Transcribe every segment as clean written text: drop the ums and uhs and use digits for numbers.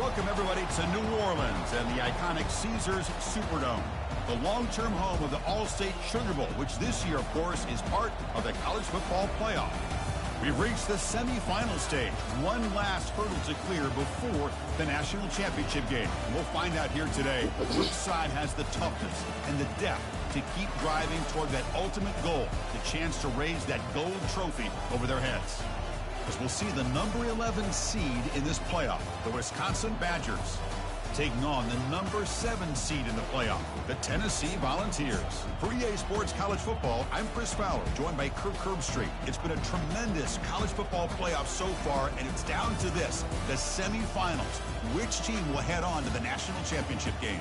Welcome, everybody, to New Orleans and the iconic Caesars Superdome, the long-term home of the All-State Sugar Bowl, which this year, of course, is part of the college football playoff. We've reached the semifinal stage, one last hurdle to clear before the national championship game. And we'll find out here today which side has the toughness and the depth to keep driving toward that ultimate goal, the chance to raise that gold trophy over their heads. As we'll see the number 11 seed in this playoff, the Wisconsin Badgers, taking on the number 7 seed in the playoff, the Tennessee Volunteers. For EA Sports College Football, I'm Chris Fowler, joined by Kirk Herbstreit. It's been a tremendous college football playoff so far, and it's down to this, the semifinals. Which team will head on to the national championship game?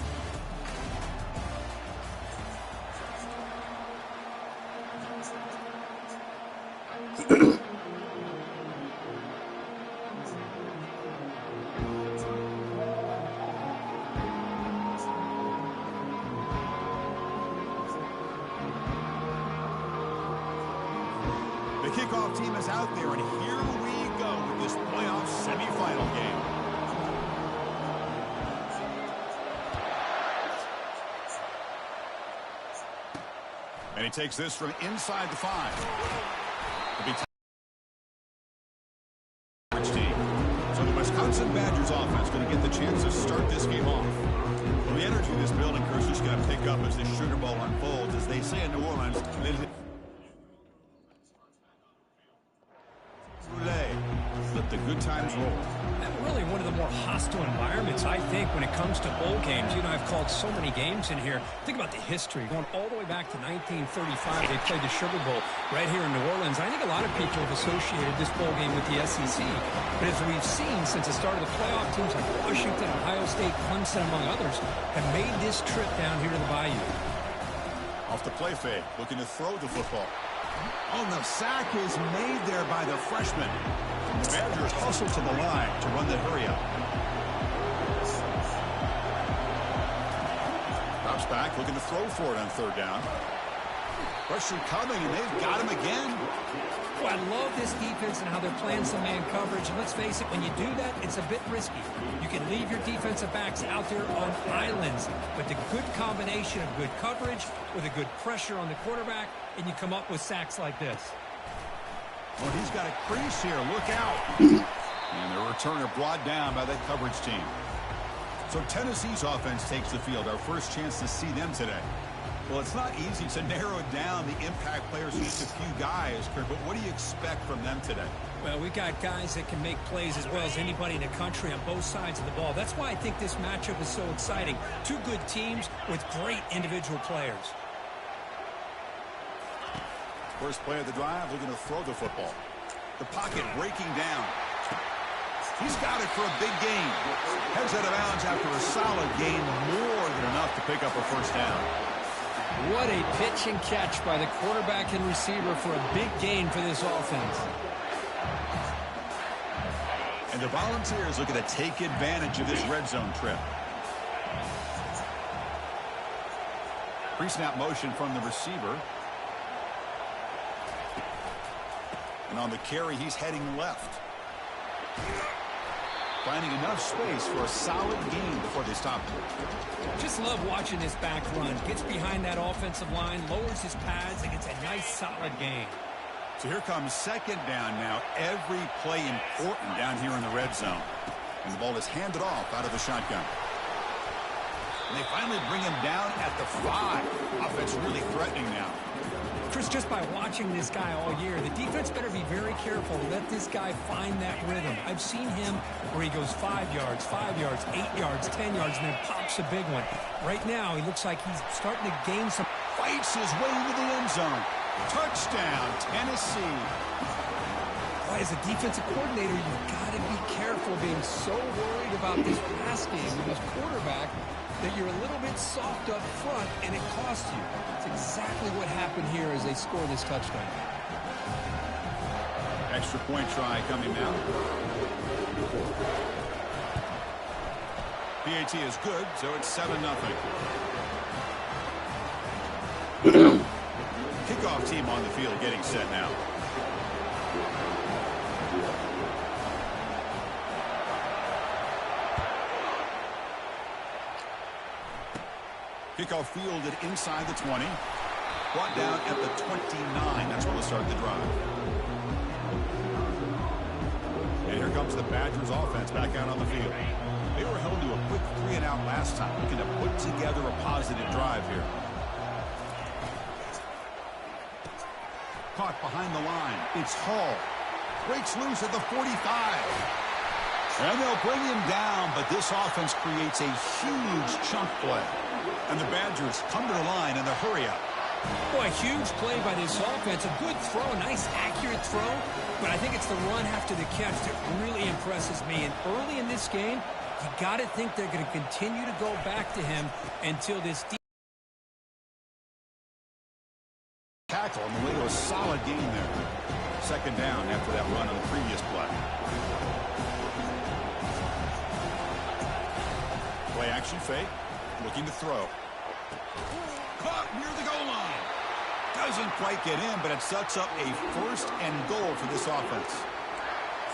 The kickoff team is out there, and here we go with this playoff semifinal game. And he takes this from inside the 5. So the Wisconsin Badgers offense going to get the chance to start this game off. Well, the energy of this building, Chris, is going to pick up as this Sugar Bowl unfolds. As they say in New Orleans, let the good times roll. And really one of the more hostile environments, I think, when it comes to bowl games. You know, I've called so many games in here. Think about the history. Going all the way back to 1935, they played the Sugar Bowl right here in New Orleans. I think a lot of people have associated this bowl game with the SEC. But as we've seen since the start of the playoff, teams like Washington, Ohio State, Clemson, among others, have made this trip down here to the Bayou. Off the play fake, looking to throw the football. Oh, the sack is made there by the freshman. The Badgers hustle to the line to run the hurry-up. Drops back, looking to throw for it on 3rd down. Pressure coming, and they've got him again. Oh, I love this defense and how they're playing some man coverage. And let's face it, when you do that, it's a bit risky. You can leave your defensive backs out there on islands, but the good combination of good coverage with a good pressure on the quarterback, and you come up with sacks like this. Well, he's got a crease here. Look out. And the returner brought down by that coverage team. So Tennessee's offense takes the field. Our first chance to see them today. Well, it's not easy to narrow down the impact players, just a few guys, Kirk, but what do you expect from them today? Well, we got guys that can make plays as well as anybody in the country on both sides of the ball. That's why I think this matchup is so exciting. Two good teams with great individual players. First play of the drive, looking to throw the football. The pocket breaking down. He's got it for a big gain. Heads out of bounds after a solid gain, more than enough to pick up a first down. What a pitch and catch by the quarterback and receiver for a big gain for this offense. And the Volunteers looking to take advantage of this red zone trip. Pre-snap motion from the receiver. And on the carry, he's heading left. Finding enough space for a solid gain before they stop him. Just love watching this back run. Gets behind that offensive line, lowers his pads, and gets a nice solid gain. So here comes 2nd down now. Every play important down here in the red zone. And the ball is handed off out of the shotgun. And they finally bring him down at the 5. Offense really threatening now. Chris, just by watching this guy all year, the defense better be very careful to let this guy find that rhythm. I've seen him where he goes 5 yards, 8 yards, 10 yards, and then pops a big one. Right now, he looks like he's starting to gain some. Fights his way into the end zone. Touchdown, Tennessee. Boy, as a defensive coordinator, you've got to be careful being so worried about this pass game with this quarterback that you're a little bit soft up front, and it costs you. It's exactly what happened here as they score this touchdown. Extra point try coming now. PAT is good, so it's 7-0. Kickoff team on the field getting set now. Kickoff fielded inside the 20. Brought down at the 29. That's where we'll start the drive. And here comes the Badgers offense back out on the field. They were held to a quick 3-and-out last time, looking to put together a positive drive here. Caught behind the line. It's Hall. Breaks loose at the 45. And they'll bring him down, but this offense creates a huge chunk play. And the Badgers come to the line in the hurry up. Boy, a huge play by this offense. A good throw, a nice accurate throw. But I think it's the run after the catch that really impresses me. And early in this game, you got to think they're going to continue to go back to him until this tackle on the way to a solid gain there. Second down after that run on the previous play. Play action fake. Looking to throw. Caught near the goal line. Doesn't quite get in, but it sets up a first and goal for this offense.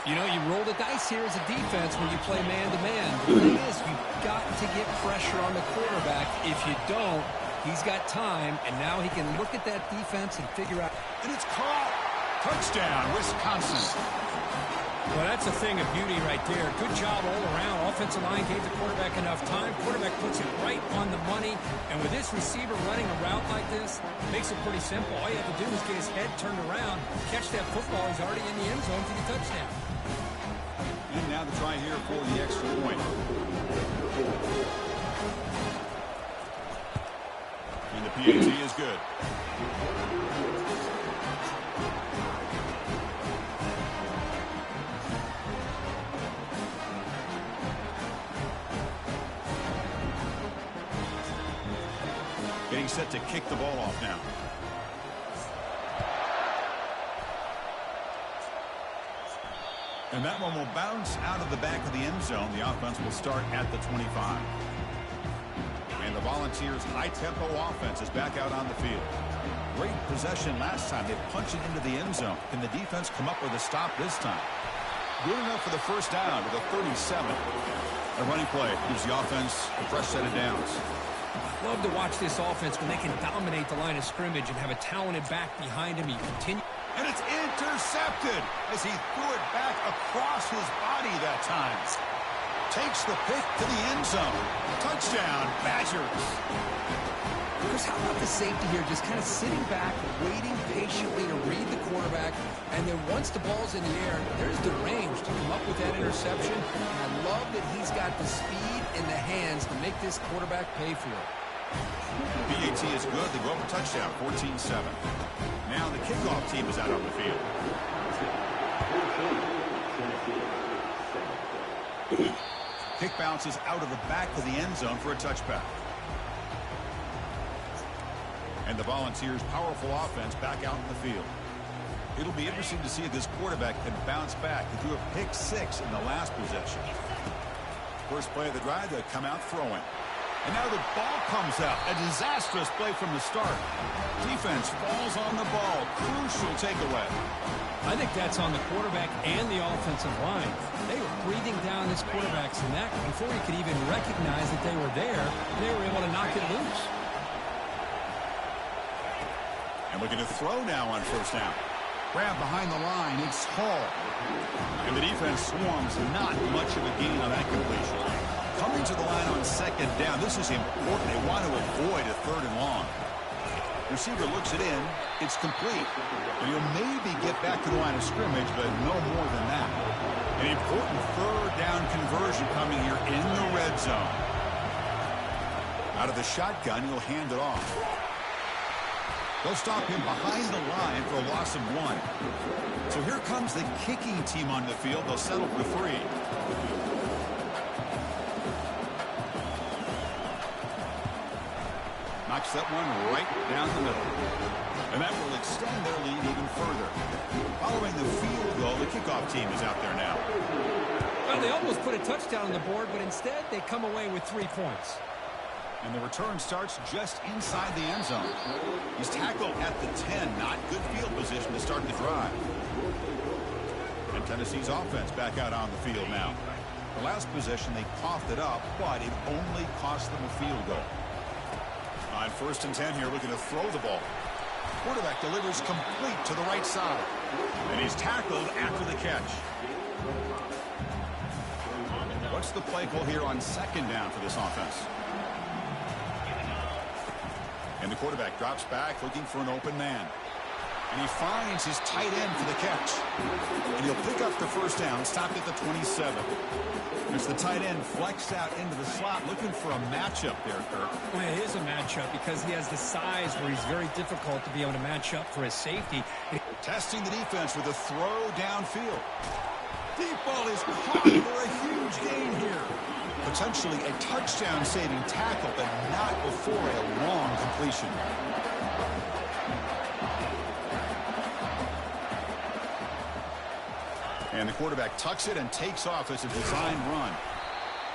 You know, you roll the dice here as a defense when you play man-to-man. The thing is, you've got to get pressure on the quarterback. If you don't, he's got time, and now he can look at that defense and figure out. And it's caught. Touchdown, Wisconsin. Well, that's a thing of beauty right there. Good job all around. Offensive line gave the quarterback enough time. Quarterback puts it right on the money. And with this receiver running a route like this, it makes it pretty simple. All you have to do is get his head turned around, catch that football. He's already in the end zone for the touchdown. And now the try here for the extra point. And the PAT is good. Getting set to kick the ball off now. And that one will bounce out of the back of the end zone. The offense will start at the 25. And the Volunteers' high-tempo offense is back out on the field. Great possession last time. They punched it into the end zone. Can the defense come up with a stop this time? Good enough for the first down with a 37. A running play gives the offense a fresh set of downs. Love to watch this offense when they can dominate the line of scrimmage and have a talented back behind him. You continue. And it's intercepted as he threw it back across his body that time. Takes the pick to the end zone. Touchdown, Badgers. Chris, how about the safety here? Just kind of sitting back, waiting patiently to read the quarterback. And then once the ball's in the air, there's the range to come up with that interception. And I love that he's got the speed in the hands to make this quarterback pay for it. PAT is good. They go up a touchdown, 14-7. Now the kickoff team is out on the field. Kick bounces out of the back of the end zone for a touchback. And the Volunteers' powerful offense back out in the field. It'll be interesting to see if this quarterback can bounce back. He threw a pick 6 in the last possession. First play of the drive, they come out throwing. And now the ball comes out. A disastrous play from the start. Defense falls on the ball. Crucial takeaway. I think that's on the quarterback and the offensive line. They were breathing down this quarterback's neck before he could even recognize that they were there. They were able to knock it loose. And looking to throw now on first down. Grab behind the line. It's Hall. And the defense swarms. Not much of a gain on that completion. Coming to the line on second down. This is important. They want to avoid a third and long. Receiver looks it in. It's complete. And he'll maybe get back to the line of scrimmage, but no more than that. An important third down conversion coming here in the red zone. Out of the shotgun, he'll hand it off. They'll stop him behind the line for a loss of 1. So here comes the kicking team on the field. They'll settle for 3. Knocks that one right down the middle. And that will extend their lead even further. Following the field goal, the kickoff team is out there now. Well, they almost put a touchdown on the board, but instead they come away with 3 points. And the return starts just inside the end zone. He's tackled at the 10. Not good field position to start the drive. And Tennessee's offense back out on the field now. The last possession, they coughed it up, but it only cost them a field goal. On 1st and 10 here, looking to throw the ball. Quarterback delivers complete to the right side. And he's tackled after the catch. What's the play call here on 2nd down for this offense? And the quarterback drops back looking for an open man. And he finds his tight end for the catch. And he'll pick up the 1st down, stopped at the 27. There's the tight end flexed out into the slot looking for a matchup there, Kirk. Well, it is a matchup because he has the size where he's very difficult to be able to match up for his safety. Testing the defense with a throw downfield. Deep ball is caught for a huge gain here. Potentially a touchdown-saving tackle, but not before a long completion. And the quarterback tucks it and takes off as a designed run.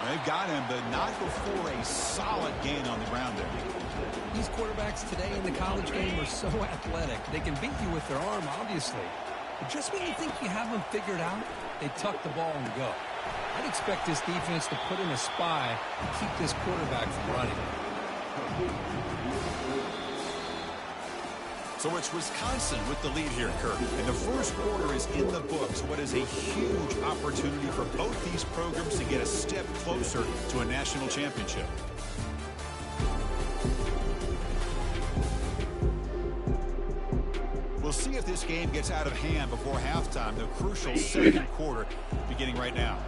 They've got him, but not before a solid gain on the ground there. These quarterbacks today in the college game are so athletic. They can beat you with their arm, obviously. But just when you think you have them figured out, they tuck the ball and go. I'd expect this defense to put in a spy and keep this quarterback from running. So it's Wisconsin with the lead here, Kirk. And the first quarter is in the books. What is a huge opportunity for both these programs to get a step closer to a national championship. We'll see if this game gets out of hand before halftime. The crucial 2nd quarter beginning right now.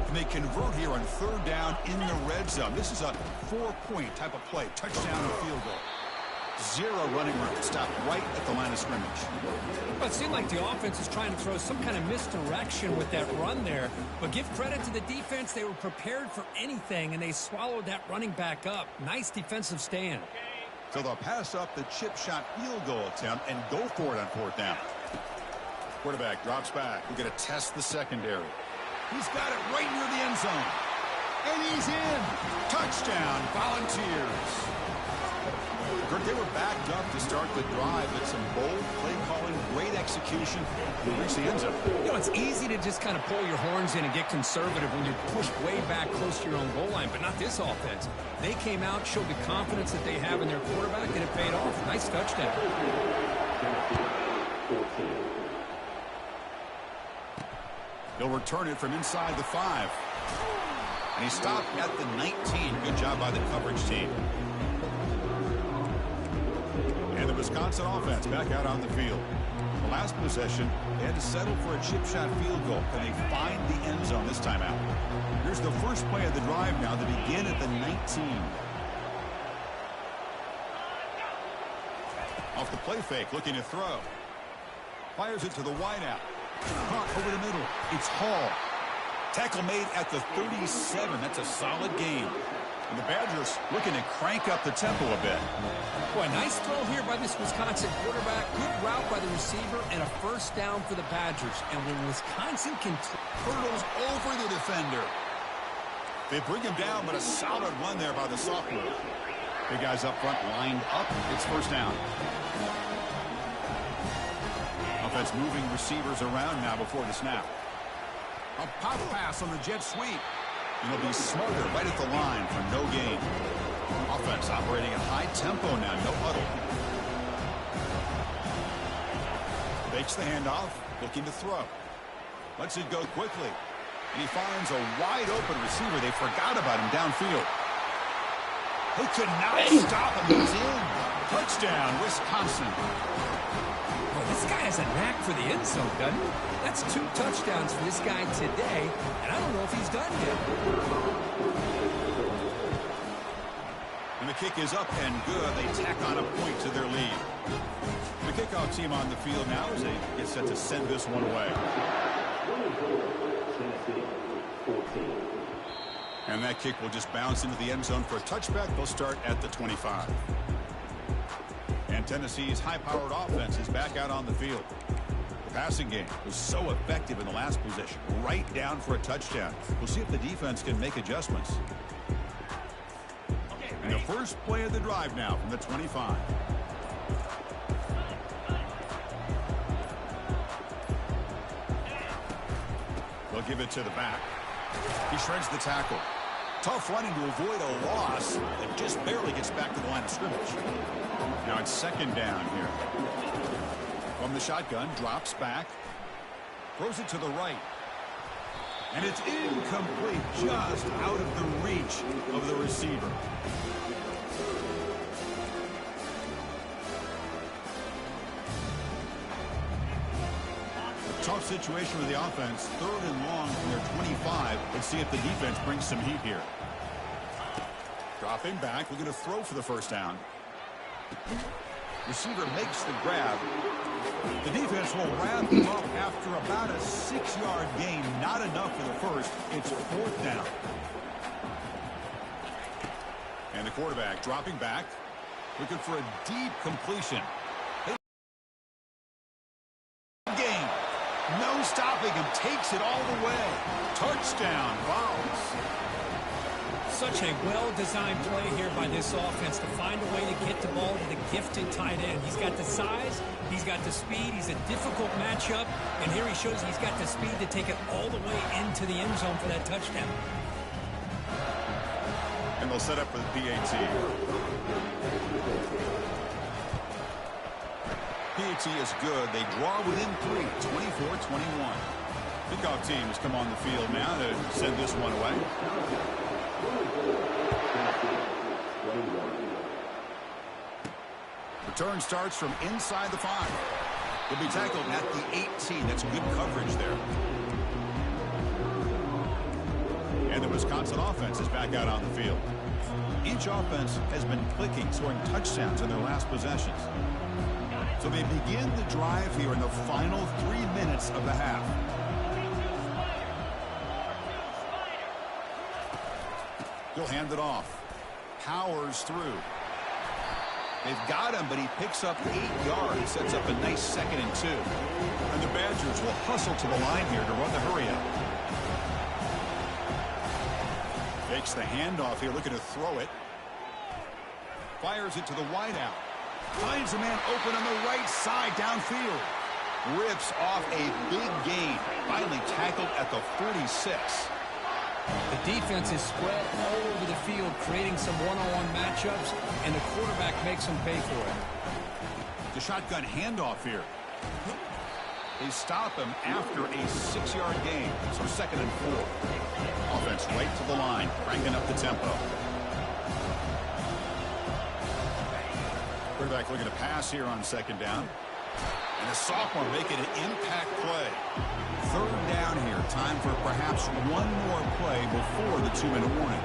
And they convert here on 3rd down in the red zone. This is a 4-point type of play. Touchdown and field goal. 0 running room. Stopped right at the line of scrimmage. Well, it seemed like the offense is trying to throw some kind of misdirection with that run there. But give credit to the defense. They were prepared for anything, and they swallowed that running back up. Nice defensive stand. So they'll pass up the chip shot field goal attempt and go for it on 4th down. Quarterback drops back. We're going to test the secondary. He's got it right near the end zone. And he's in. Touchdown, Volunteers. Kirk, they were backed up to start the drive, but some bold play calling, great execution. They reach the end zone. You know, it's easy to just kind of pull your horns in and get conservative when you're pushed way back close to your own goal line, but not this offense. They came out, showed the confidence that they have in their quarterback, and it paid off. Nice touchdown. He'll return it from inside the 5. And he stopped at the 19. Good job by the coverage team. And the Wisconsin offense back out on the field. The last possession, they had to settle for a chip shot field goal. Can they find the end zone this time out? Here's the first play of the drive now to begin at the 19. Off the play fake, looking to throw. Fires it to the wideout. Caught over the middle. It's Hall. Tackle made at the 37. That's a solid gain. And the Badgers looking to crank up the tempo a bit. Boy, nice throw here by this Wisconsin quarterback. Good route by the receiver and a 1st down for the Badgers. And when Wisconsin can hurdles over the defender. They bring him down, but a solid run there by the sophomore. Big guys up front lined up. It's 1st down. Offense moving receivers around now before the snap. A pop pass on the jet sweep. And he'll be smarter right at the line for no gain. Offense operating at high tempo now, no huddle. Fakes the handoff, looking to throw. Lets it go quickly. And he finds a wide open receiver. They forgot about him downfield. He could not stop him. He's in. Touchdown, Wisconsin. Well, this guy has a knack for the end zone, doesn't he? That's 2 touchdowns for this guy today, and I don't know if he's done yet. And the kick is up and good. They tack on a point to their lead. The kickoff team on the field now as they get set to send this one away. And that kick will just bounce into the end zone for a touchback. They'll start at the 25. And Tennessee's high-powered offense is back out on the field. The passing game was so effective in the last possession, right down for a touchdown. We'll see if the defense can make adjustments. And the first play of the drive now from the 25. They'll give it to the back. He shreds the tackle. Tough running to avoid a loss that just barely gets back to the line of scrimmage. Now it's second down here. From the shotgun, drops back. Throws it to the right. And it's incomplete, just out of the reach of the receiver. Tough situation with the offense. 3rd and long from their 25. Let's see if the defense brings some heat here. Dropping back. We're going to throw for the first down. Receiver makes the grab. The defense will wrap him up after about a 6-yard gain. Not enough for the first. It's 4th down. And the quarterback dropping back. Looking for a deep completion. Game. No stopping him. Takes it all the way. Touchdown. Vols. Such a well-designed play here by this offense to find a way to get the ball to the gifted tight end. He's got the size, he's got the speed, he's a difficult matchup, and here he shows he's got the speed to take it all the way into the end zone for that touchdown. And they'll set up for the PAT. PAT is good. They draw within 3, 24-21. Kickoff team has come on the field now to send this one away. Return starts from inside the 5. He'll be tackled at the 18. That's good coverage there. And the Wisconsin offense is back out on the field. Each offense has been clicking, scoring touchdowns in their last possessions. So they begin the drive here in the final 3 minutes of the half. He'll hand it off. Powers through. They've got him, but he picks up 8 yards. Sets up a nice 2nd and 2. And the Badgers will hustle to the line here to run the hurry up. Fakes the handoff here, looking to throw it. Fires it to the wideout. Finds a man open on the right side downfield. Rips off a big gain. Finally tackled at the 46. The defense is spread all over the field, creating some one-on-one matchups, and the quarterback makes them pay for it. The shotgun handoff here. They stop him after a 6-yard gain, so 2nd and 4. Offense right to the line, cranking up the tempo. Quarterback looking to pass here on 2nd down. And a sophomore making an impact play. 3rd down here. Time for perhaps one more play before the 2-minute warning.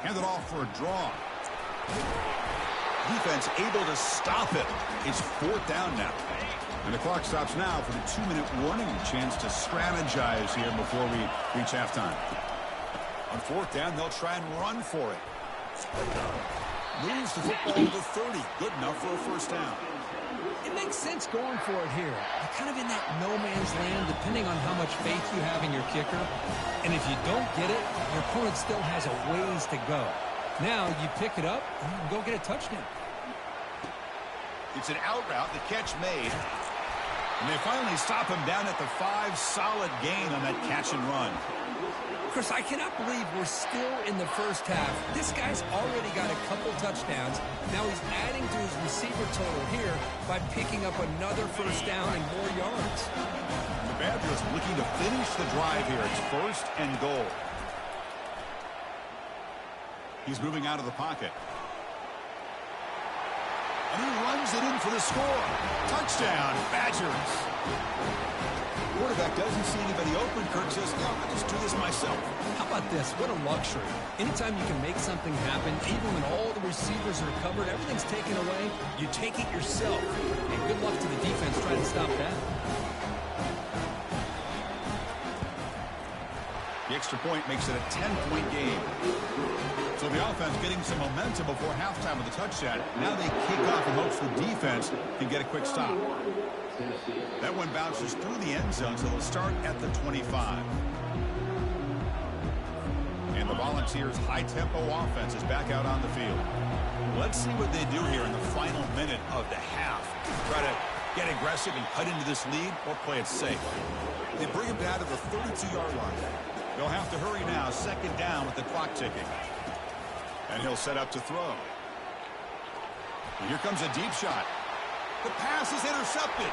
Hand it off for a draw. Defense able to stop it. It's 4th down now. And the clock stops now for the 2-minute warning. A chance to strategize here before we reach halftime. On 4th down, they'll try and run for it. Moves the football to the 30. Good enough for a 1st down. It makes sense going for it here. You're kind of in that no man's land, depending on how much faith you have in your kicker. And if you don't get it, your opponent still has a ways to go. Now you pick it up and you can go get a touchdown. It's an out route. The catch made. And they finally stop him down at the 5. Solid gain on that catch and run. Chris, I cannot believe we're still in the first half. This guy's already got a couple touchdowns. Now he's adding to his receiver total here by picking up another 1st down and more yards. The Badgers looking to finish the drive here. It's 1st and goal. He's moving out of the pocket. And he runs it in for the score. Touchdown, Badgers. Quarterback doesn't see anybody open. Kirk says, no, I'll just do this myself. How about this? What a luxury. Anytime you can make something happen, even when all the receivers are covered, everything's taken away, you take it yourself. And good luck to the defense trying to stop that. The extra point makes it a 10-point game. So the offense getting some momentum before halftime with a touchdown. Now they kick off in hopes the defense can get a quick stop. That one bounces through the end zone, so they'll start at the 25. And the Volunteers' high-tempo offense is back out on the field. Let's see what they do here in the final minute of the half. Try to get aggressive and cut into this lead or play it safe. They bring him down to the 32-yard line. They'll have to hurry now. Second down with the clock ticking. And he'll set up to throw. And here comes a deep shot. The pass is intercepted.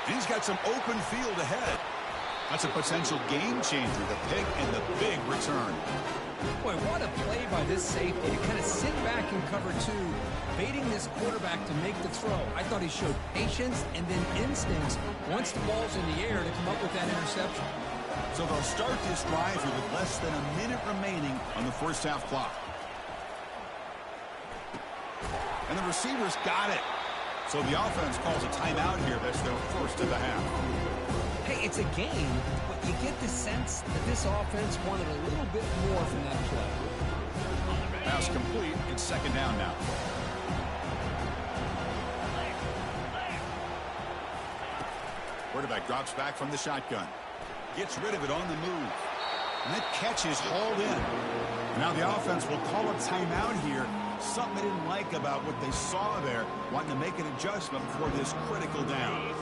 And he's got some open field ahead. That's a potential game changer, the pick and the big return. Boy, what a play by this safety to kind of sit back in cover two, baiting this quarterback to make the throw. I thought he showed patience and then instincts once the ball's in the air to come up with that interception. So they'll start this drive here with less than a minute remaining on the first half clock. And the receivers got it. So the offense calls a timeout here. That's their first of the half. Hey, it's a game, but you get the sense that this offense wanted a little bit more from that play. Pass complete. It's second down now. Quarterback drops back from the shotgun. Gets rid of it on the move. And that catch is hauled in. Now the offense will call a timeout here. Something they didn't like about what they saw there. Wanting to make an adjustment before this critical down.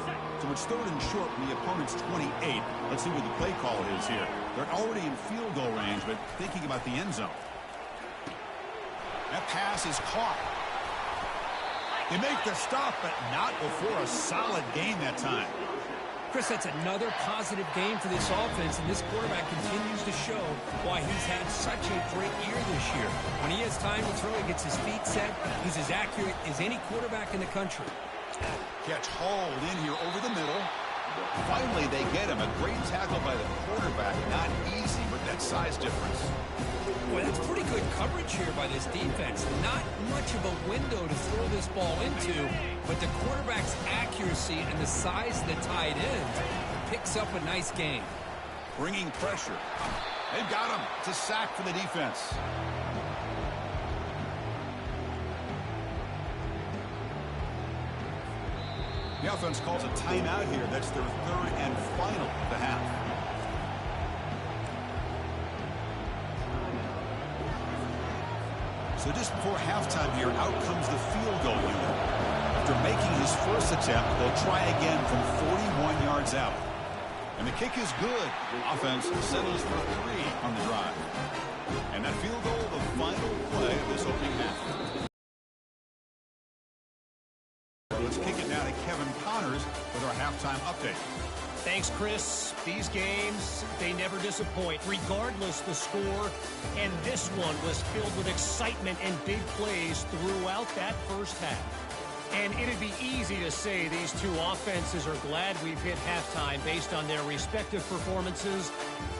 So it's third and short from the opponent's 28. Let's see what the play call is here. They're already in field goal range, but thinking about the end zone. That pass is caught. They make the stop, but not before a solid gain that time. Chris, that's another positive game for this offense, and this quarterback continues to show why he's had such a great year this year. When he has time to throw, he gets his feet set. He's as accurate as any quarterback in the country. Catch hauled in here over the middle. Finally, they get him. A great tackle by the quarterback. Not easy with that size difference. Boy, that's pretty good coverage here by this defense. Not much of a window to throw this ball into, but the quarterback's accuracy and the size of the tight end picks up a nice gain. Bringing pressure. They've got him. It's a sack for the defense. The offense calls a timeout here. That's their third and final of the half. So just before halftime here, out comes the field goal unit. After making his first attempt, they'll try again from 41 yards out. And the kick is good. Offense settles for 3 on the drive. And that field goal, the final play of this opening half. Let's kick it now to Kevin Connors with our halftime update. Thanks, Chris. These games, they never disappoint, regardless the score. And this one was filled with excitement and big plays throughout that first half. And it'd be easy to say these two offenses are glad we've hit halftime based on their respective performances.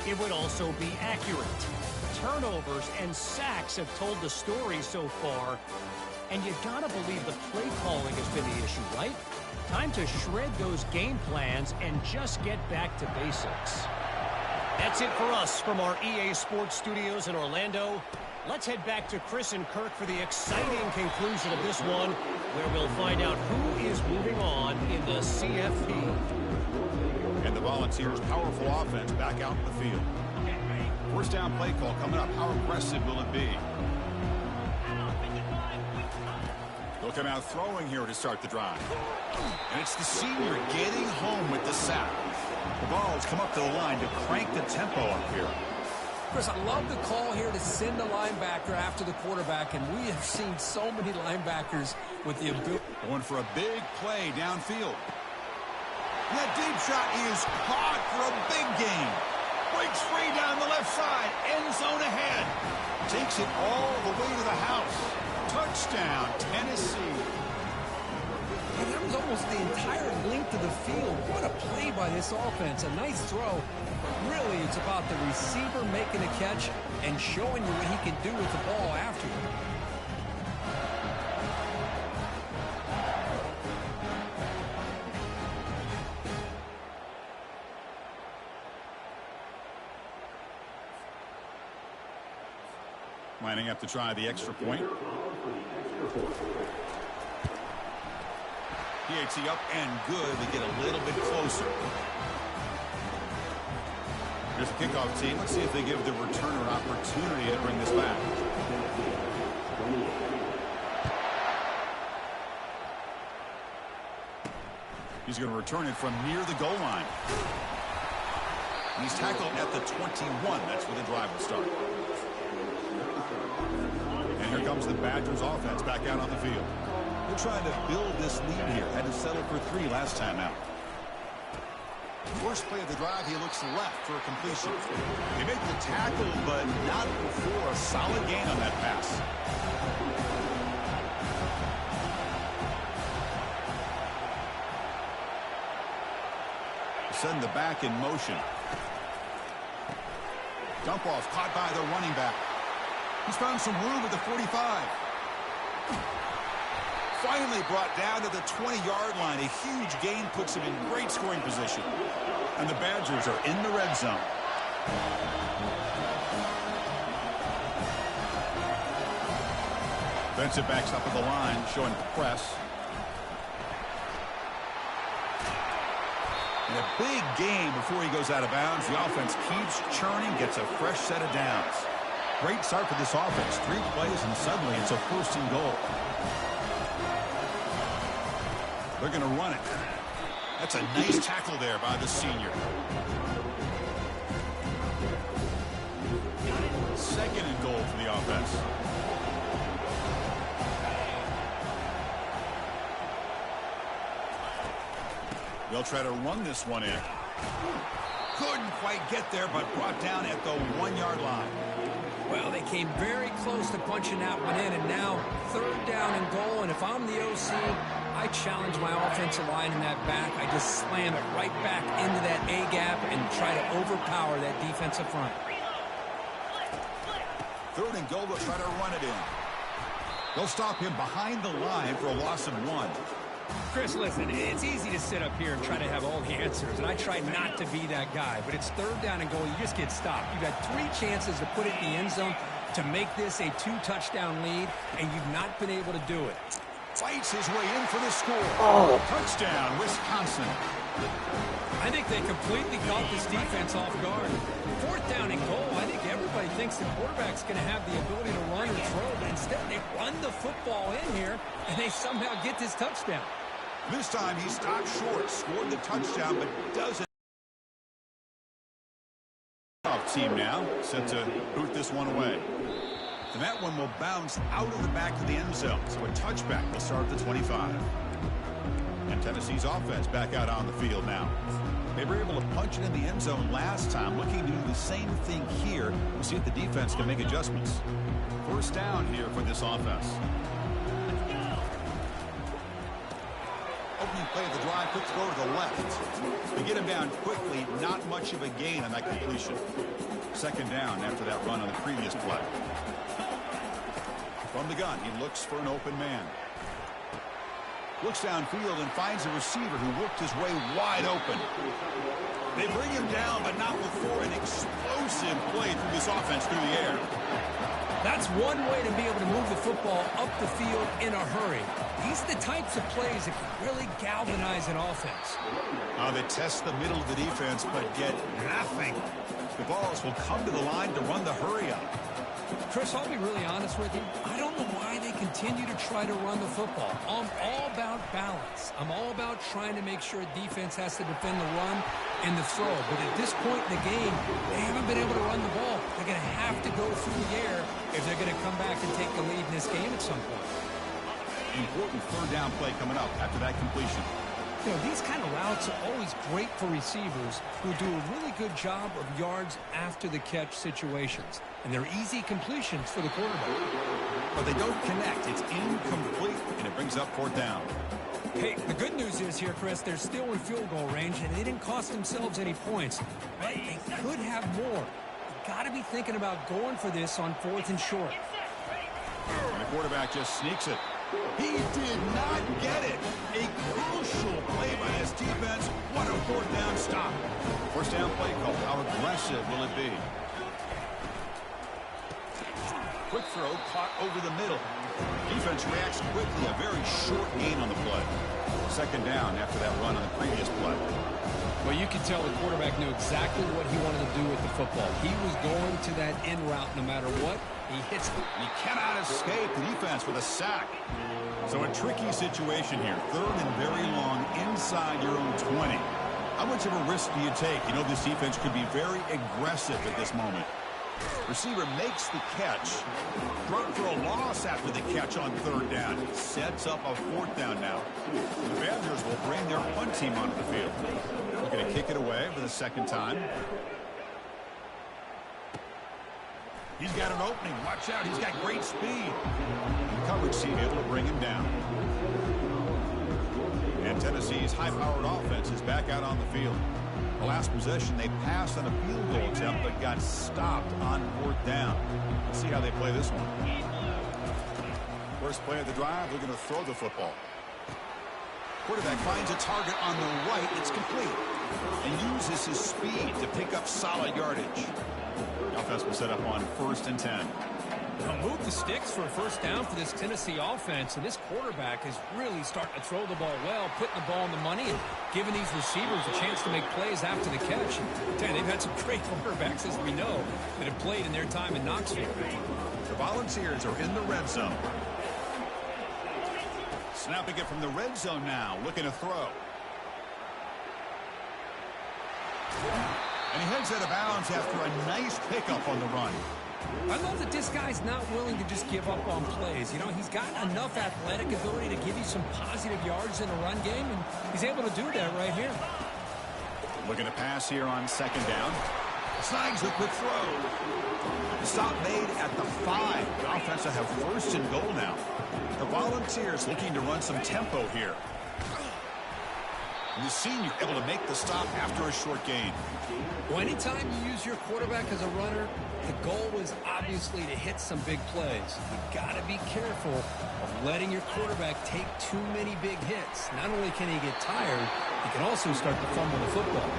It would also be accurate. Turnovers and sacks have told the story so far. And you gotta believe the play calling has been the issue, right? Time to shred those game plans and just get back to basics. That's it for us from our EA Sports Studios in Orlando. Let's head back to Chris and Kirk for the exciting conclusion of this one, where we'll find out who is moving on in the CFP. And the Volunteers' powerful offense back out in the field. First down play call coming up. How aggressive will it be? They'll come out throwing here to start the drive. And it's the senior getting home with the sack. The ball's come up to the line to crank the tempo up here. Chris, I love the call here to send the linebacker after the quarterback, and we have seen so many linebackers with the ability. Going for a big play downfield. And that deep shot is caught for a big gain. Breaks free down the left side. End zone ahead. Takes it all the way to the house. Touchdown, Tennessee. And that was almost the entire length of the field. What a play by this offense. A nice throw. But really, it's about the receiver making a catch and showing you what he can do with the ball after it. Lining up to try the extra point. PAT up and good. They get a little bit closer. Here's the kickoff team. Let's see if they give the returner opportunity to bring this back. He's going to return it from near the goal line. And he's tackled at the 21. That's where the drive will start. And here comes the Badgers offense back out on the field. They're trying to build this lead here. Had to settle for 3 last time out. First play of the drive, he looks left for a completion. They make the tackle, but not before a solid gain on that pass. Send the back in motion. Dump off caught by the running back. He's found some room at the 45. Finally brought down to the 20-yard line. A huge gain puts him in great scoring position. And the Badgers are in the red zone. Defensive backs up at the line, showing press. And a big gain before he goes out of bounds. The offense keeps churning, gets a fresh set of downs. Great start for this offense. 3 plays, and suddenly it's a 1st and goal. They're going to run it. That's a nice tackle there by the senior. 2nd and goal for the offense. They'll try to run this one in. Couldn't quite get there, but brought down at the 1-yard line. Well, they came very close to punching that one in, and now 3rd down and goal. And if I'm the OC, I challenge my offensive line in that back. I just slam it right back into that A gap and try to overpower that defensive front. 3rd and goal, they'll try to run it in. They'll stop him behind the line for a loss of 1. Chris, listen, it's easy to sit up here and try to have all the answers, and I try not to be that guy, but it's 3rd down and goal. You just get stopped. You've had 3 chances to put it in the end zone to make this a 2-touchdown lead, and you've not been able to do it. Fights his way in for the score. Touchdown, Wisconsin. I think they completely caught this defense off guard. 4th down and goal. I think everybody thinks the quarterback's going to have the ability to run or throw, but instead they run the football in here, and they somehow get this touchdown. This time he stopped short, scored the touchdown, but doesn't. Team now set to boot this one away. And that one will bounce out of the back of the end zone. So a touchback will start at the 25. And Tennessee's offense back out on the field now. They were able to punch it in the end zone last time. Looking to do the same thing here. We'll see if the defense can make adjustments. 1st down here for this offense. Opening play of the drive, quick throw to the left. They get him down quickly, not much of a gain on that completion. 2nd down after that run on the previous play. From the gun, he looks for an open man. Looks downfield and finds a receiver who worked his way wide open. They bring him down, but not before an explosive play through this offense through the air. That's one way to be able to move the football up the field in a hurry. These are the types of plays that can really galvanize an offense. They test the middle of the defense, but get nothing. The balls will come to the line to run the hurry up. Chris, I'll be really honest with you. I don't know why they continue to try to run the football. I'm all about balance. I'm all about trying to make sure defense has to defend the run and the throw. But at this point in the game, they haven't been able to run the ball. They're going to have to go through the air if they're going to come back and take the lead in this game at some point. Important 3rd down play coming up after that completion. You know, these kind of routes are always great for receivers who do a really good job of yards after the catch situations. And they're easy completions for the quarterback. But they don't connect. It's incomplete, and it brings up 4th down. Hey, the good news is here, Chris, they're still in field goal range, and they didn't cost themselves any points. But they could have more. You've got to be thinking about going for this on 4th and short. And the quarterback just sneaks it. He did not get it. A crucial play by this defense. What a 4th down stop. 1st down play call. How aggressive will it be? Quick throw caught over the middle. Defense reacts quickly. A very short gain on the play. 2nd down after that run on the previous play. Well, you could tell the quarterback knew exactly what he wanted to do with the football. He was going to that in route no matter what. He hits it. He cannot escape the defense with a sack. So a tricky situation here. 3rd and very long inside your own 20. How much of a risk do you take? You know this defense could be very aggressive at this moment. Receiver makes the catch. Thrown for a loss after the catch on third down. Sets up a fourth down now. The Badgers will bring their punt team onto the field. Looking to kick it away for the second time. He's got an opening. Watch out. He's got great speed. The coverage team able to bring him down. And Tennessee's high-powered offense is back out on the field. The last possession, they passed on a field goal attempt, but got stopped on fourth down. Let's see how they play this one. First play of the drive, they're going to throw the football. Quarterback finds a target on the right. It's complete. And uses his speed to pick up solid yardage. The offense will set up on 1st and 10. Now move the sticks for a first down for this Tennessee offense, and this quarterback is really starting to throw the ball well, putting the ball on the money, and giving these receivers a chance to make plays after the catch. And they've had some great quarterbacks, as we know, that have played in their time in Knoxville. The Volunteers are in the red zone. Snapping it from the red zone now, looking to throw. And he heads out of bounds after a nice pickup on the run. I love that this guy's not willing to just give up on plays. You know, he's got enough athletic ability to give you some positive yards in the run game, and he's able to do that right here. Looking to pass here on second down. Snags a quick throw. Stop made at the 5. The offense will have 1st and goal now. The Volunteers looking to run some tempo here. And the senior able to make the stop after a short gain. Well, anytime you use your quarterback as a runner, the goal is obviously to hit some big plays. You've got to be careful of letting your quarterback take too many big hits. Not only can he get tired, he can also start to fumble the football.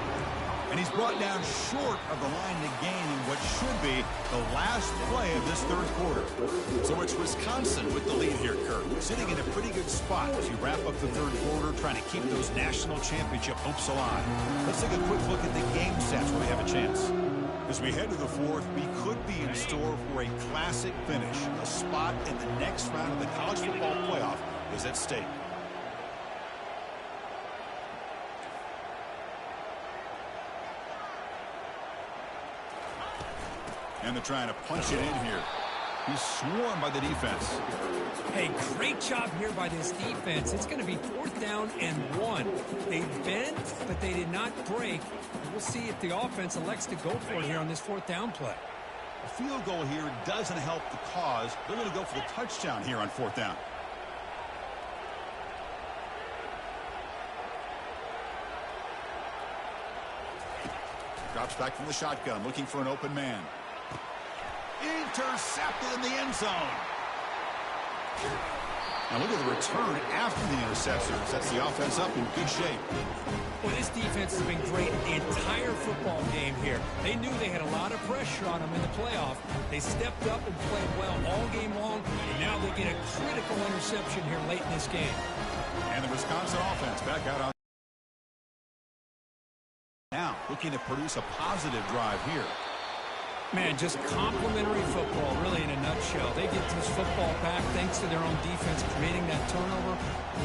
And he's brought down short of the line to gain in what should be the last play of this third quarter. So it's Wisconsin with the lead here, Kirk. Sitting in a pretty good spot as you wrap up the third quarter, trying to keep those national championship hopes alive. Let's take a quick look at the game stats when we have a chance. As we head to the fourth, we could be in store for a classic finish. A spot in the next round of the college football playoff is at stake. And they're trying to punch it in here. He's swarmed by the defense. Hey, great job here by this defense. It's going to be 4th down and 1. They bent, but they did not break. We'll see if the offense elects to go for it here on this 4th down play. A field goal here doesn't help the cause. They're going to go for the touchdown here on 4th down. Drops back from the shotgun, looking for an open man. Intercepted in the end zone. Now look at the return after the interception. Sets the offense up in good shape. Well, this defense has been great the entire football game here. They knew they had a lot of pressure on them in the playoff. They stepped up and played well all game long, and now they get a critical interception here late in this game. And the Wisconsin offense back out on. Now looking to produce a positive drive here. Man, just complimentary football, really, in a nutshell. They get this football back thanks to their own defense, creating that turnover,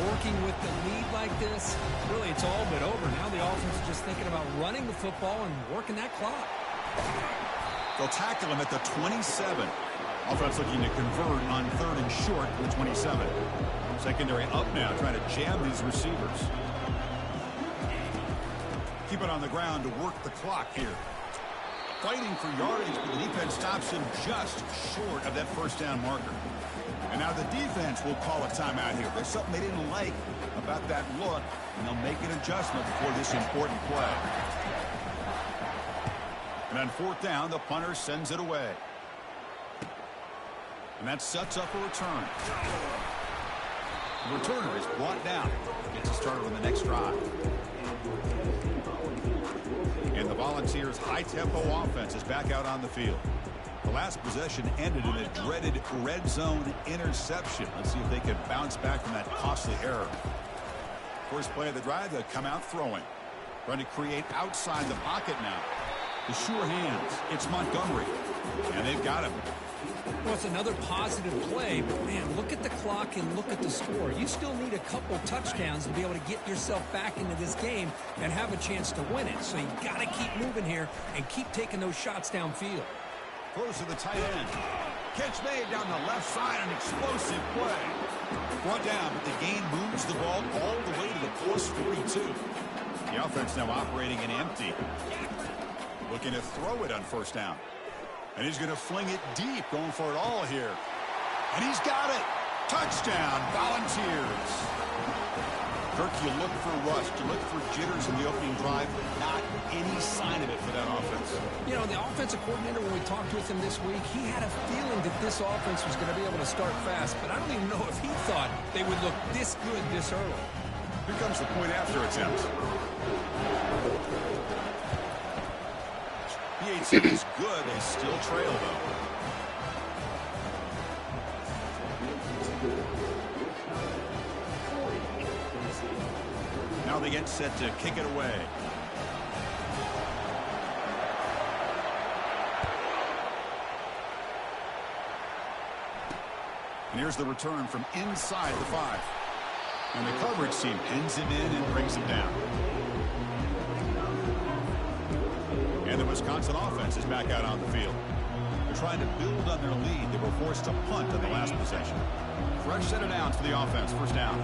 working with the lead like this. Really, it's all but over. Now the offense is just thinking about running the football and working that clock. They'll tackle him at the 27. Offense looking to convert on 3rd and short from the 27. Secondary up now, trying to jam these receivers. Keep it on the ground to work the clock here. Fighting for yardage, but the defense stops him just short of that 1st down marker. And now the defense will call a timeout here. There's something they didn't like about that look, and they'll make an adjustment before this important play. And on 4th down, the punter sends it away. And that sets up a return. The returner is brought down. Gets us started on the next drive. And the Volunteers' high-tempo offense is back out on the field. The last possession ended in a dreaded red zone interception. Let's see if they can bounce back from that costly error. First play of the drive, they'll come out throwing. Trying to create outside the pocket now. The sure hands, it's Montgomery. And they've got him. Well, it's another positive play, but man, look at the clock and look at the score. You still need a couple touchdowns to be able to get yourself back into this game and have a chance to win it. So you got to keep moving here and keep taking those shots downfield. Throws to the tight end. Catch made down the left side, an explosive play. Brought down, but the gain moves the ball all the way to the close 42. The offense now operating in empty. Looking to throw it on first down. And he's going to fling it deep, going for it all here. And he's got it. Touchdown, Volunteers. Kirk, you look for rust. You look for jitters in the opening drive. Not any sign of it for that offense. You know, the offensive coordinator, when we talked with him this week, he had a feeling that this offense was going to be able to start fast. But I don't even know if he thought they would look this good this early. Here comes the point after attempt. PAT is good. They still trail, though. Now they get set to kick it away. And here's the return from inside the 5. And the coverage team pins him in and brings him down. And the Wisconsin offense is back out on the field. They're trying to build on their lead. They were forced to punt on the last possession. Fresh set of downs for the offense. First down.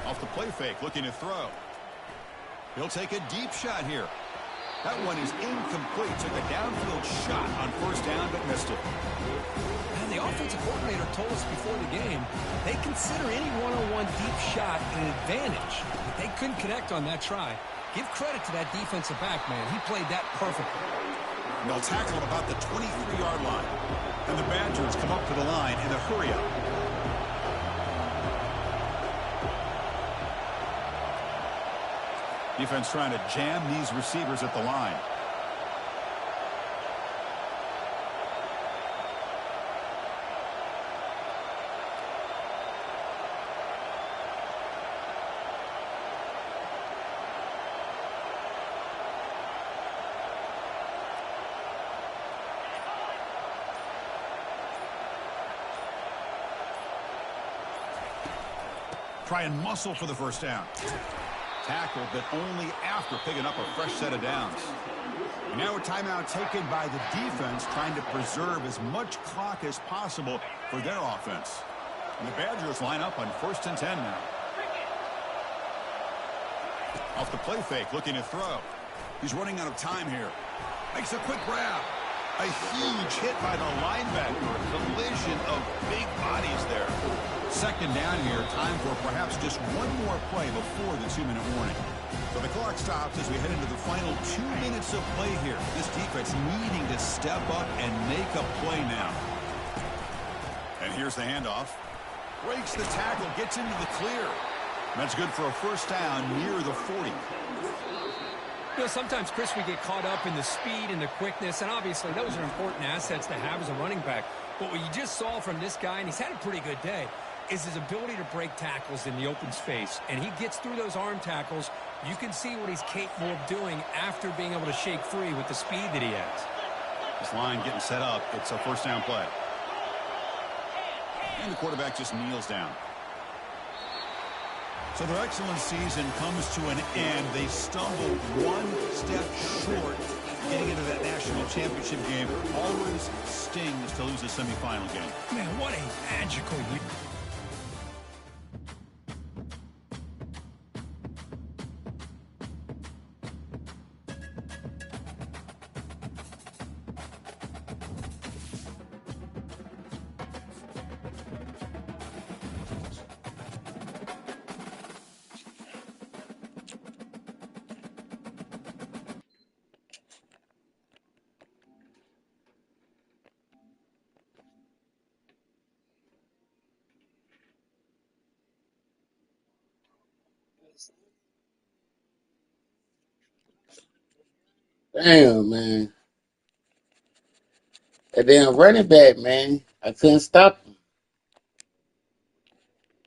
Off the play fake, looking to throw. He'll take a deep shot here. That one is incomplete. Took a downfield shot on first down, but missed it. And the offensive coordinator told us before the game they consider any one-on-one deep shot an advantage. But they couldn't connect on that try. Give credit to that defensive back, man. He played that perfectly. And they'll tackle at about the 23-yard line. And the Badgers come up to the line in a hurry-up. Defense trying to jam these receivers at the line. Try and muscle for the first down. Tackled, but only after picking up a fresh set of downs. And now a timeout taken by the defense, trying to preserve as much clock as possible for their offense. And the Badgers line up on 1st and 10 now. Off the play fake, looking to throw. He's running out of time here. Makes a quick grab. A huge hit by the linebacker. A collision of big bodies there. Second down here, time for perhaps just one more play before the 2-minute warning. So the clock stops as we head into the final 2 minutes of play here. This defense needing to step up and make a play now. And here's the handoff. Breaks the tackle, gets into the clear. That's good for a first down near the 40. You know, sometimes, Chris, we get caught up in the speed and the quickness, and obviously those are important assets to have as a running back. But what you just saw from this guy, and he's had a pretty good day, is his ability to break tackles in the open space. And he gets through those arm tackles. You can see what he's capable of doing after being able to shake free with the speed that he has. This line getting set up. It's a first down play. And the quarterback just kneels down. So their excellent season comes to an end. They stumble one step short getting into that national championship game. Always stings to lose a semifinal game. Man, what a magical year. Damn, man. That damn running back, man. I couldn't stop